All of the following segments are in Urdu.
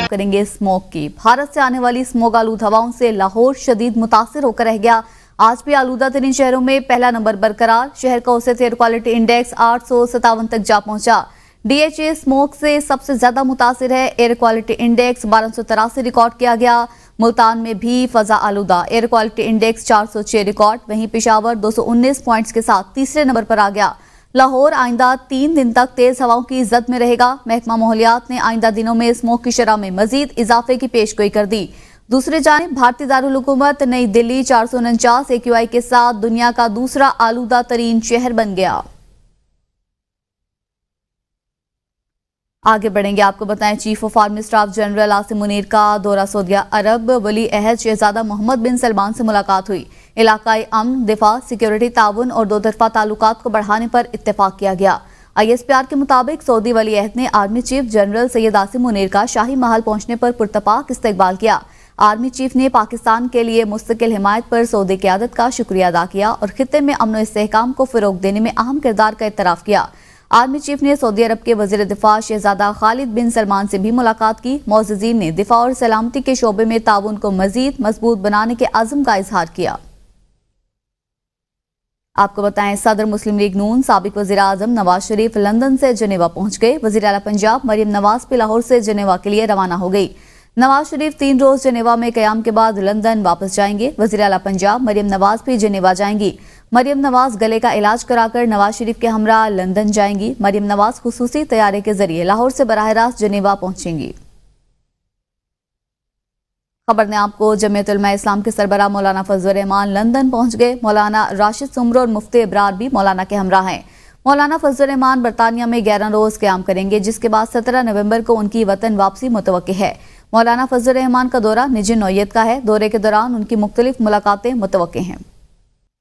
کریں گے اسموگ کی۔ بھارت سے آنے والی اسموگ آلود ہواؤں سے لاہور شدید متاثر ہو کر رہ گیا۔ آج بھی آلودہ ترین شہروں میں پہلا نمبر برقرار۔ شہر کا اوسط ایئر کوالٹی انڈیکس 857 تک جا پہنچا۔ ڈی ایچ اے اسموگ سے سب سے زیادہ متاثر ہے۔ ایئر کوالٹی انڈیکس 1283 ریکارڈ کیا گیا۔ ملتان میں بھی فضا آلودہ، ایئر کوالٹی انڈیکس 406 ریکارڈ، وہیں پشاور 219 پوائنٹس کے ساتھ تیسرے نمبر پر آ گیا۔ لاہور آئندہ 3 دن تک تیز ہواؤں کی زد میں رہے گا۔ محکمہ ماحولیات نے آئندہ دنوں میں اسموگ کی شرح میں مزید اضافے کی پیشگوئی کر دی۔ دوسری جانب بھارتی دارالحکومت نئی دلی 449 AQI کے ساتھ دنیا کا دوسرا آلودہ ترین شہر بن گیا۔ آگے بڑھیں گے، آپ کو بتائیں chief of army staff general Asim Munir کا دورہ سعودیہ عرب۔ ولی عہد شہزادہ محمد بن سلمان سے ملاقات ہوئی۔ علاقائی امن، دفاع، سیکیورٹی تعاون اور دو طرفہ تعلقات کو بڑھانے پر اتفاق کیا گیا۔ ISPR کے مطابق سعودی ولی عہد نے army chief general Syed Asim Munir کا شاہی محل پہنچنے پر پرتپاک استقبال کیا۔ آرمی چیف نے پاکستان کے لیے مستقل حمایت پر سعودی قیادت کا شکریہ ادا کیا اور خطے میں امن و استحکام کو فروغ دینے میں اہم کردار کا اعتراف کیا۔ آرمی چیف نے سعودی عرب کے وزیر دفاع شہزادہ خالد بن سلمان سے بھی ملاقات کی۔ معززین نے دفاع اور سلامتی کے شعبے میں تعاون کو مزید مضبوط بنانے کے عزم کا اظہار کیا۔ آپ کو بتائیں صدر مسلم لیگ نون سابق وزیر اعظم نواز شریف لندن سے جنیوا پہنچ گئے۔ وزیر اعلیٰ پنجاب مریم نواز بھی لاہور سے جنیوا کے لیے روانہ ہو گئی۔ نواز شریف 3 روز جنیوا میں قیام کے بعد لندن واپس جائیں گے۔ وزیر اعلیٰ پنجاب مریم نواز بھی جنیوا جائیں گی۔ مریم نواز گلے کا علاج کرا کر نواز شریف کے ہمراہ لندن جائیں گی۔ مریم نواز خصوصی طیارے کے ذریعے لاہور سے براہ راست جنیوا پہنچیں گی۔ خبر نے آپ کو جمعیت علماء اسلام کے سربراہ مولانا فضل الرحمان لندن پہنچ گئے۔ مولانا راشد سمرو اور مفتی ابرار بھی مولانا کے ہمراہ ہیں۔ مولانا فضل الرحمان برطانیہ میں 11 روز قیام کریں گے، جس کے بعد 17 نومبر کو ان کی وطن واپسی متوقع ہے۔ مولانا فضل الرحمان کا دورہ نجی نوعیت کا ہے۔ دورے کے دوران ان کی مختلف ملاقاتیں متوقع ہیں۔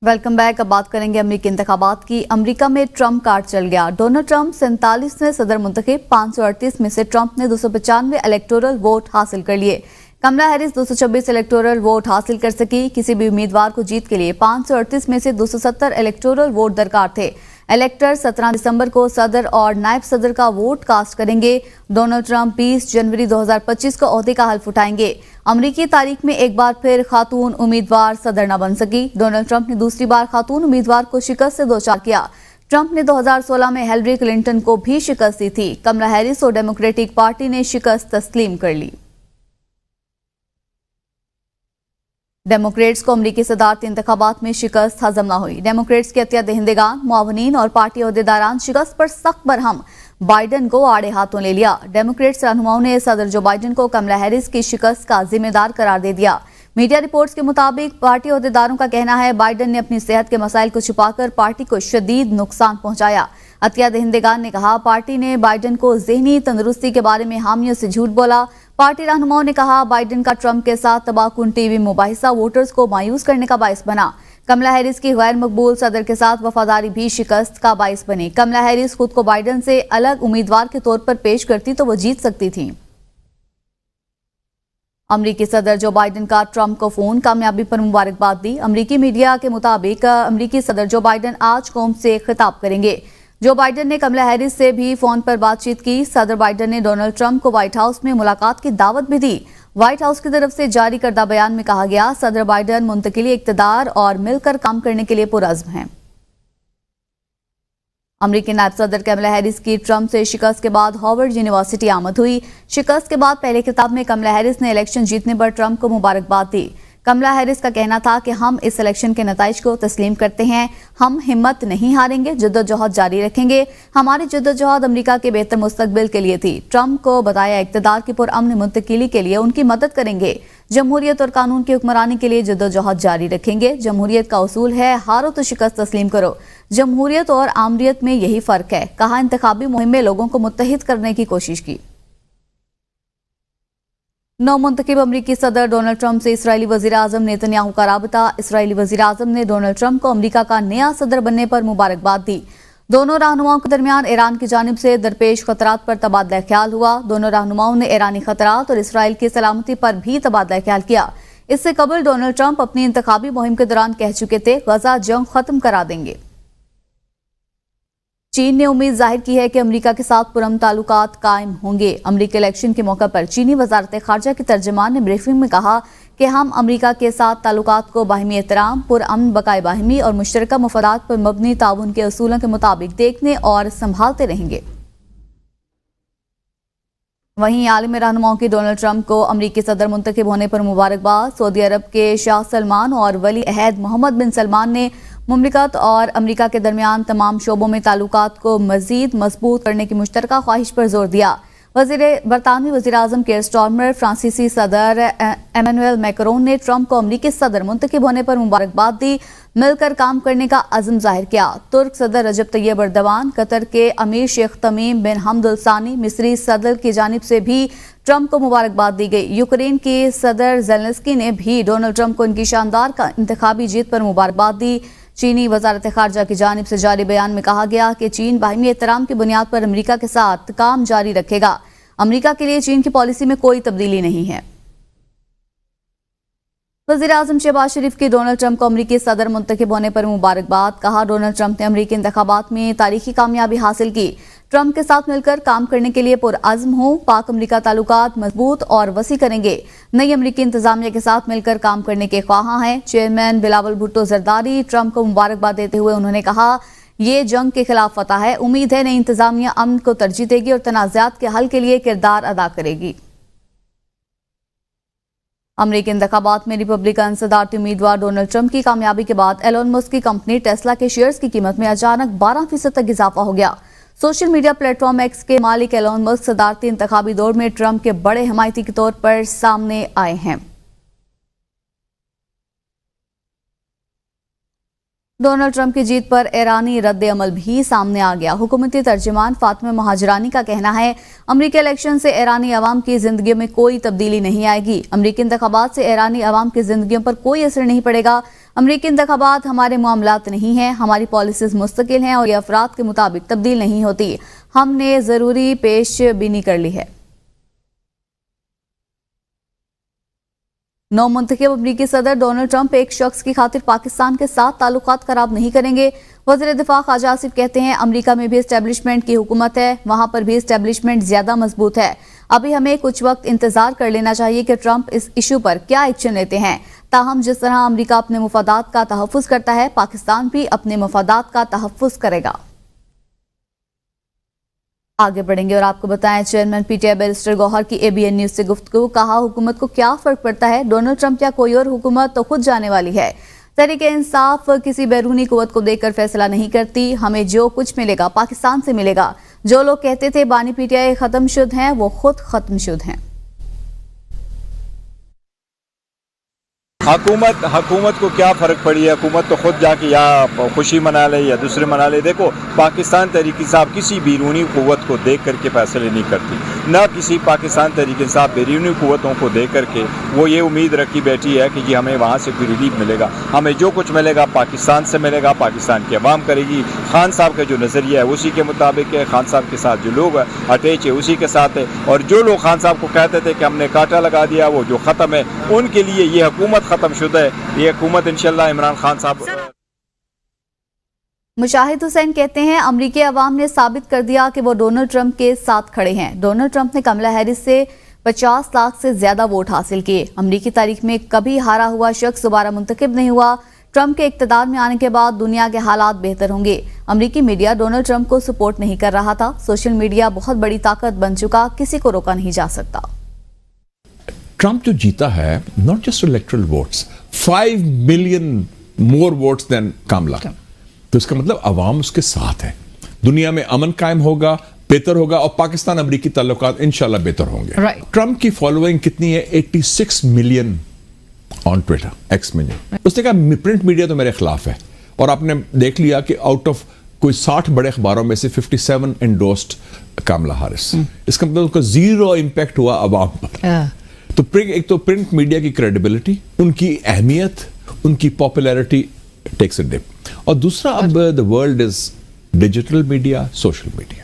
Welcome back. اب بات کریں گے امریکی انتخابات کی۔ امریکہ میں ٹرمپ کارڈ چل گیا۔ ڈونلڈ ٹرمپ 47ویں صدر منتخب، 538 میں سے ٹرمپ نے 295 الیکٹورل ووٹ حاصل کر لیے۔ کملا ہیرس 226 الیکٹورل ووٹ حاصل کر سکی۔ کسی بھی امیدوار کو جیت کے لیے 538 میں سے 270 الیکٹورل ووٹ درکار تھے۔ الیکٹر 17 دسمبر کو صدر اور نائب صدر کا ووٹ کاسٹ کریں گے۔ ڈونلڈ ٹرمپ 20 جنوری 2025 کو عہدے کا حلف اٹھائیں گے۔ امریکی تاریخ میں ایک بار پھر خاتون امیدوار صدر نہ بن سکی۔ ڈونلڈ ٹرمپ نے دوسری بار خاتون امیدوار کو شکست سے دوچار کیا۔ ٹرمپ نے 2016 میں ہیلری کلنٹن کو بھی شکست دی تھی۔ کملا ہیرس اور ڈیموکریٹک پارٹی نے شکست تسلیم کر لی۔ ڈیموکریٹس کو امریکی صدارتی انتخابات میں شکست ہضم نہ ہوئی۔ ڈیموکریٹس کے عطیہ دہندگان، معاونین اور پارٹی عہدیداران شکست پر سخت برہم۔ بائیڈن کو آڑے ہاتھوں لے لیا۔ ڈیموکریٹس رہنماؤں نے صدر جو بائیڈن کو کملا ہیرس کی شکست کا ذمہ دار قرار دے دیا۔ میڈیا رپورٹس کے مطابق پارٹی عہدیداروں کا کہنا ہے بائیڈن نے اپنی صحت کے مسائل کو چھپا کر پارٹی کو شدید نقصان پہنچایا۔ عطیہ دہندگان نے کہا پارٹی نے بائیڈن کو ذہنی تندرستی کے بارے میں حامیوں سے جھوٹ بولا۔ پارٹی رہنماؤں نے کہا بائیڈن کا ٹرمپ کے ساتھ تباہ کن ٹی وی مباحثہ ووٹرز کو مایوس کرنے کا باعث بنا۔ کملا ہیرس کی غیر مقبول صدر کے ساتھ وفاداری بھی شکست کا باعث بنی۔ کملا ہیرس خود کو بائیڈن سے الگ امیدوار کے طور پر پیش کرتی تو وہ جیت سکتی تھیں۔ امریکی صدر جو بائیڈن کا ٹرمپ کو فون، کامیابی پر مبارکباد دی۔ امریکی میڈیا کے مطابق امریکی صدر جو بائیڈن آج قوم سے خطاب کریں گے۔ جو بائیڈن نے کملا ہیرس سے بھی فون پر بات چیت کی۔ صدر بائیڈن نے ڈونلڈ ٹرمپ کو وائٹ ہاؤس میں ملاقات کی دعوت بھی دی۔ وائٹ ہاؤس کی طرف سے جاری کردہ بیان میں کہا گیا صدر بائیڈن منتقلی اقتدار اور مل کر کام کرنے کے لیے پرعزم ہیں۔ امریکی نائب صدر کملا ہیرس کی ٹرمپ سے شکست کے بعد ہارورڈ یونیورسٹی آمد ہوئی۔ شکست کے بعد پہلے خطاب میں کملا ہیرس نے الیکشن جیتنے پر ٹرمپ کو مبارکباد دی۔ کملا ہیرس کا کہنا تھا کہ ہم اس الیکشن کے نتائج کو تسلیم کرتے ہیں، ہم ہمت نہیں ہاریں گے، جدوجہد جاری رکھیں گے، ہماری جدوجہد امریکہ کے بہتر مستقبل کے لیے تھی۔ ٹرمپ کو بتایا اقتدار کی پرامن منتقلی کے لیے ان کی مدد کریں گے، جمہوریت اور قانون کی حکمرانی کے لیے جدوجہد جاری رکھیں گے۔ جمہوریت کا اصول ہے ہارو تو شکست تسلیم کرو۔ جمہوریت اور آمریت میں یہی فرق ہے، کہا انتخابی مہم میں لوگوں کو متحد کرنے کی کوشش کی۔ نو منتخب امریکی صدر ڈونلڈ ٹرمپ سے اسرائیلی وزیر اعظم نیتن یاہو کا رابطہ۔ اسرائیلی وزیر اعظم نے ڈونلڈ ٹرمپ کو امریکہ کا نیا صدر بننے پر مبارکباد دی۔ دونوں رہنماؤں کے درمیان ایران کی جانب سے درپیش خطرات پر تبادلہ خیال ہوا۔ دونوں رہنماؤں نے ایرانی خطرات اور اسرائیل کی سلامتی پر بھی تبادلہ خیال کیا۔ اس سے قبل ڈونلڈ ٹرمپ اپنی انتخابی مہم کے دوران کہہ چکے تھے غزہ جنگ ختم کرا دیں گے۔ چین نے امید ظاہر کی ہے کہ امریکہ کے ساتھ پرامن تعلقات قائم ہوں گے۔ امریکی الیکشن کے موقع پر چینی وزارت خارجہ کے ترجمان نے بریفنگ میں کہا کہ ہم امریکہ کے ساتھ تعلقات کو باہمی احترام، پرامن، بقائے باہمی اور مشترکہ مفادات پر مبنی تعاون کے اصولوں کے مطابق دیکھنے اور سنبھالتے رہیں گے۔ وہیں عالمی رہنماؤں کی ڈونلڈ ٹرمپ کو امریکی صدر منتخب ہونے پر مبارکباد۔ سعودی عرب کے شاہ سلمان اور ولی عہد محمد بن سلمان نے مملکت اور امریکہ کے درمیان تمام شعبوں میں تعلقات کو مزید مضبوط کرنے کی مشترکہ خواہش پر زور دیا۔ برطانوی وزیر اعظم کیئر سٹارمر، فرانسیسی صدر ایمینوئل میکرون نے ٹرمپ کو امریکی صدر منتخب ہونے پر مبارکباد دی، مل کر کام کرنے کا عزم ظاہر کیا۔ ترک صدر رجب طیب ایردوان، قطر کے امیر شیخ تمیم بن حمد الثانی، مصری صدر کی جانب سے بھی ٹرمپ کو مبارکباد دی گئی۔ یوکرین کی صدر زیلنسکی نے بھی ڈونلڈ ٹرمپ کو ان کی شاندار انتخابی جیت پر مبارکباد دی۔ چینی وزارت خارجہ کی جانب سے جاری بیان میں کہا گیا کہ چین باہمی احترام کی بنیاد پر امریکہ کے ساتھ کام جاری رکھے گا۔ امریکہ کے لیے چین کی پالیسی میں کوئی تبدیلی نہیں ہے۔ وزیر اعظم شہباز شریف کی ڈونلڈ ٹرمپ کو امریکی صدر منتخب ہونے پر مبارکباد۔ کہا ڈونلڈ ٹرمپ نے امریکی انتخابات میں تاریخی کامیابی حاصل کی۔ ٹرمپ کے ساتھ مل کر کام کرنے کے لیے پرعزم ہوں۔ پاک امریکہ تعلقات مضبوط اور وسیع کریں گے۔ نئی امریکی انتظامیہ کے ساتھ مل کر کام کرنے کے خواہاں ہیں۔ چیئرمین بلاول بھٹو زرداری ٹرمپ کو مبارکباد دیتے ہوئے انہوں نے کہا یہ جنگ کے خلاف فتح ہے۔ امید ہے نئی انتظامیہ امن کو ترجیح دے گی اور تنازعات کے حل کے لیے کردار ادا کرے گی۔ امریکی انتخابات میں ریپبلکن صدارتی امیدوار ڈونلڈ ٹرمپ کی کامیابی کے بعد ایلون مسک کی کمپنی ٹیسلا کے شیئرز کی قیمت میں اچانک 12% تک اضافہ ہو گیا۔ Social media plate form x کے مالک ایلون مسک صدارتی انتخابی دور میں ٹرمپ کے بڑے حمایتی کے طور پر سامنے آئے ہیں۔ ڈونلڈ ٹرمپ کی جیت پر ایرانی رد عمل بھی سامنے آ گیا۔ حکومتی ترجمان فاطمہ مہاجرانی کا کہنا ہے امریکی الیکشن سے ایرانی عوام کی زندگیوں میں کوئی تبدیلی نہیں آئے گی۔ امریکی انتخابات سے ایرانی عوام کی زندگیوں پر کوئی اثر نہیں پڑے گا۔ امریکی انتخابات ہمارے معاملات نہیں ہیں، ہماری پالیسیز مستقل ہیں اور یہ افراد کے مطابق تبدیل نہیں ہوتی۔ ہم نے ضروری پیش بینی کر لی ہے۔ نو منتخب امریکی صدر ڈونلڈ ٹرمپ ایک شخص کی خاطر پاکستان کے ساتھ تعلقات خراب نہیں کریں گے۔ وزیر دفاع خواجہ آصف کہتے ہیں امریکہ میں بھی اسٹیبلشمنٹ کی حکومت ہے، وہاں پر بھی اسٹیبلشمنٹ زیادہ مضبوط ہے۔ ابھی ہمیں کچھ وقت انتظار کر لینا چاہیے کہ ٹرمپ اس ایشو پر کیا ایکشن لیتے ہیں۔ تاہم جس طرح امریکہ اپنے مفادات کا تحفظ کرتا ہے، پاکستان بھی اپنے مفادات کا تحفظ کرے گا۔ آگے بڑھیں گے اور آپ کو بتائیں chairman P T I barrister Gohar کی اے بی این نیوز سے گفتگو۔ کہا حکومت کو کیا فرق پڑتا ہے، ڈونلڈ ٹرمپ یا کوئی اور حکومت تو خود جانے والی ہے۔ تحریک انصاف کسی بیرونی قوت کو دیکھ کر فیصلہ نہیں کرتی، ہمیں جو کچھ ملے گا پاکستان سے ملے گا۔ جو لوگ کہتے تھے بانی پی ٹی آئی ختم شد ہیں، وہ خود ختم شد ہیں۔ حکومت کو کیا فرق پڑی ہے، حکومت تو خود جا کے یا خوشی منا لے یا دوسرے منا لے۔ دیکھو پاکستان تحریک انصاف کسی بیرونی قوت کو دیکھ کر کے فیصلے نہیں کرتی، نہ کسی پاکستان تحریک انصاف بیرونی قوتوں کو دیکھ کر کے وہ یہ امید رکھی بیٹھی ہے کہ جی ہمیں وہاں سے کوئی ریلیف ملے گا۔ ہمیں جو کچھ ملے گا پاکستان سے ملے گا، پاکستان کی عوام کرے گی۔ خان صاحب کا جو نظریہ ہے اسی کے مطابق ہے، خان صاحب کے ساتھ جو لوگ اٹیچ ہے اسی کے ساتھ ہے، اور جو لوگ خان صاحب کو کہتے تھے کہ ہم نے کانٹا لگا دیا وہ جو ختم ہے، ان کے لیے یہ حکومت ختم شدہ ہے۔ یہ حکومت انشاءاللہ عمران خان صاحب۔ مشاہد حسین کہتے ہیں امریکی عوام نے ثابت کر دیا کہ وہ ڈونلڈ ٹرمپ کے ساتھ کھڑے ہیں۔ ڈونلڈ ٹرمپ نے کملا ہیرس سے 50 لاکھ سے زیادہ ووٹ حاصل کیے۔ امریکی تاریخ میں کبھی ہارا ہوا شخص دوبارہ منتخب نہیں ہوا۔ ٹرمپ کے اقتدار میں آنے کے بعد دنیا کے حالات بہتر ہوں گے۔ امریکی میڈیا ڈونلڈ ٹرمپ کو سپورٹ نہیں کر رہا تھا۔ سوشل میڈیا بہت بڑی طاقت بن چکا، کسی کو روکا نہیں جا سکتا۔ ٹرمپ جو جیتا ہے not just electoral votes, 5 million more votes than کاملا، تو اس کا مطلب عوام اس کے ساتھ ہے۔ دنیا میں امن قائم ہوگا، بہتر ہوگا، اور پاکستان امریکی تعلقات انشاءاللہ بہتر ہوں گے۔ ٹرمپ کی فالوئنگ کتنی ہے؟ 86 million on Twitter, X million. اس نے کہا پرنٹ میڈیا تو میرے خلاف ہے، اور آپ نے دیکھ لیا کہ آؤٹ آف کوئی 60 بڑے اخباروں میں سے 57 انڈورسڈ کاملا ہیرس۔ اس کا مطلب اس کا زیرو امپیکٹ ہوا عوام پر۔ تو ایک تو پرنٹ میڈیا کی کریڈیبلٹی، ان کی اہمیت، ان کی پاپولیرٹی ٹیکس اے ڈپ، اور دوسرا اب the world is digital media, social media.